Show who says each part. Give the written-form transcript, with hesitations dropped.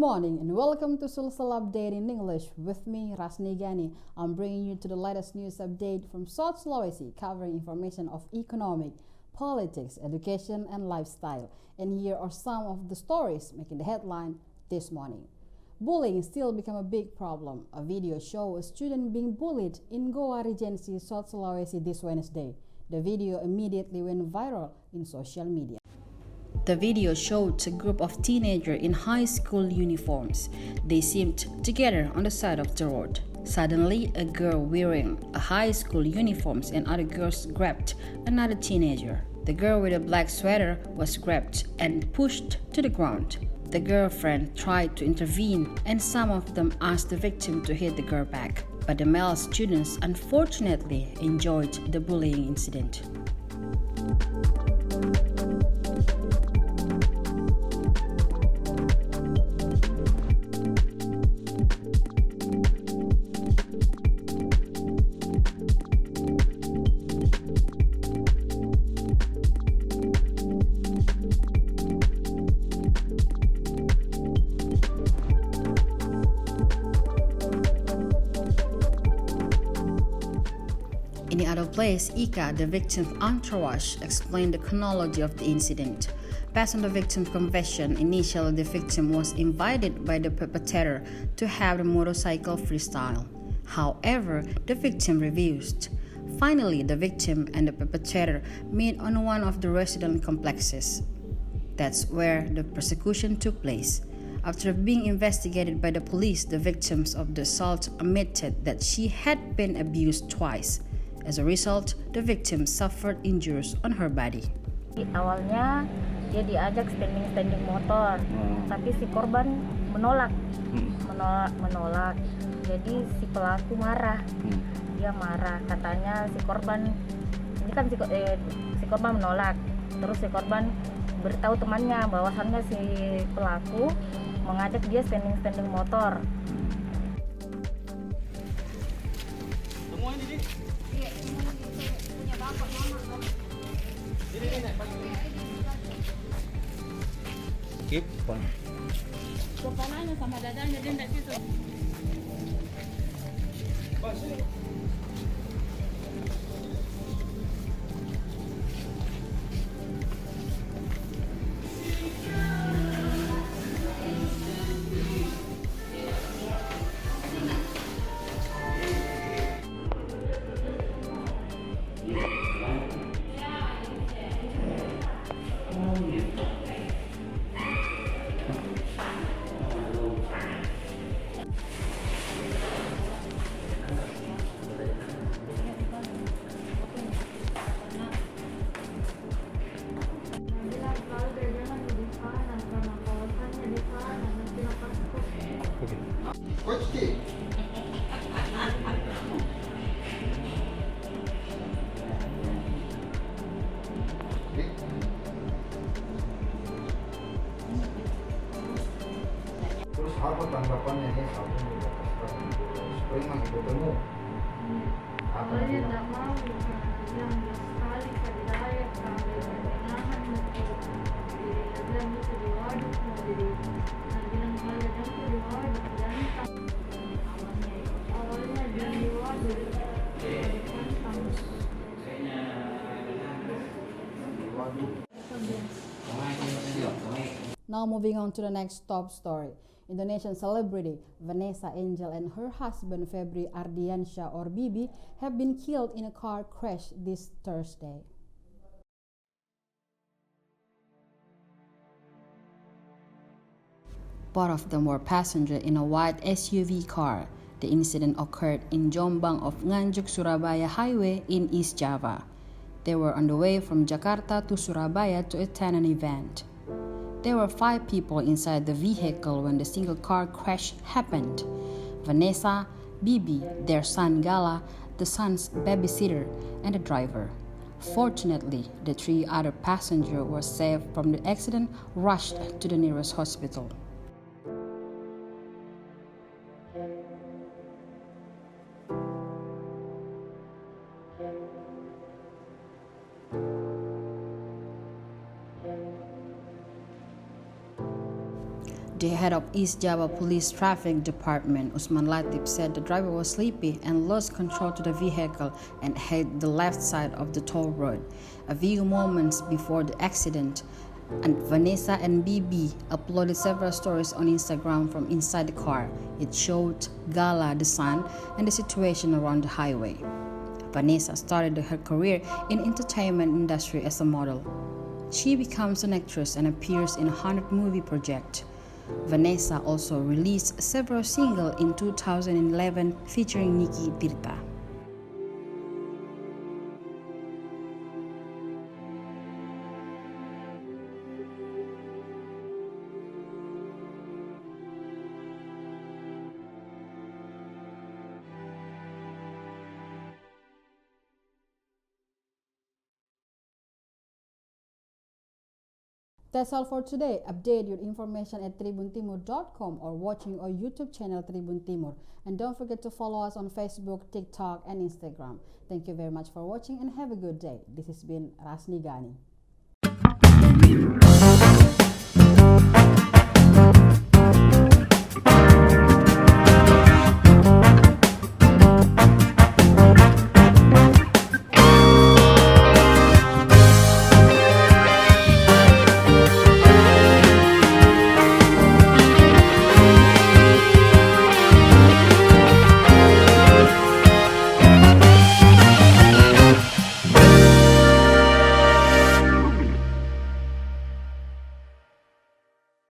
Speaker 1: morning and welcome to SULSEL Update in English with me, Rasni Gani. I'm bringing you to the latest news update from South Sulawesi, covering information of economic, politics, education, and lifestyle. And here are some of the stories making the headline this morning. Bullying still become a big problem. A video shows a student being bullied in Goa Regency, South Sulawesi this Wednesday. The video immediately went viral in social media. The video showed a group of teenagers in high school uniforms. They seemed together on the side of the road. Suddenly, a girl wearing a high school uniform and other girls grabbed another teenager. The girl with a black sweater was grabbed and pushed to the ground. The girlfriend tried to intervene and some of them asked the victim to hit the girl back. But the male students unfortunately enjoyed the bullying incident. In the other place, Ika, the victim's entourage, explained the chronology of the incident. Based on the victim's confession, initially the victim was invited by the perpetrator to have the motorcycle freestyle. However, the victim refused. Finally, the victim and the perpetrator met on one of the resident complexes. That's where the persecution took place. After being investigated by the police, the victims of the assault admitted that she had been abused twice. As a result, the victim suffered injuries on her body.
Speaker 2: Awalnya dia diajak standing motor, tapi si korban menolak. Jadi si pelaku marah. Dia marah, katanya si korban ini kan si korban menolak. Terus si korban beritahu temannya bahwasannya si pelaku mengajak dia standing motor.
Speaker 3: Kepalanya sama dadanya dia tidak situ.
Speaker 4: Terus apa tanggapannya nih sampai dikatakan spring masih ketemu?
Speaker 3: Awalnya tidak mau, yang sekali saya sampai menahan dia bilang itu di waduk mau jadi bilang kalau dia itu di waduk dan awalnya dia di waduk
Speaker 1: Now moving on to the next top story. Indonesian celebrity Vanessa Angel and her husband Febri Ardiansyah or Bibi have been killed in a car crash this Thursday. Both of them were passengers in a white SUV car. The incident occurred in Jombang of Nganjuk Surabaya Highway in East Java. They were on the way from Jakarta to Surabaya to attend an event. There were 5 people inside the vehicle when the single car crash happened. Vanessa, Bibi, their son Gala, the son's babysitter, and the driver. Fortunately, the 3 other passengers were saved from the accident, rushed to the nearest hospital. The head of East Java Police Traffic Department, Usman Latif, said the driver was sleepy and lost control to the vehicle and hit the left side of the toll road. A few moments before the accident, and Vanessa and BB uploaded several stories on Instagram from inside the car. It showed Gala, the sun, and the situation around the highway. Vanessa started her career in entertainment industry as a model. She becomes an actress and appears in 100 movie projects. Vanessa also released several singles in 2011 featuring Nikki Tirta. That's all for today. Update your information at tribuntimur.com or watching our YouTube channel Tribun Timur. And don't forget to follow us on Facebook, TikTok, and Instagram. Thank you very much for watching and have a good day. This has been Rasni Gani.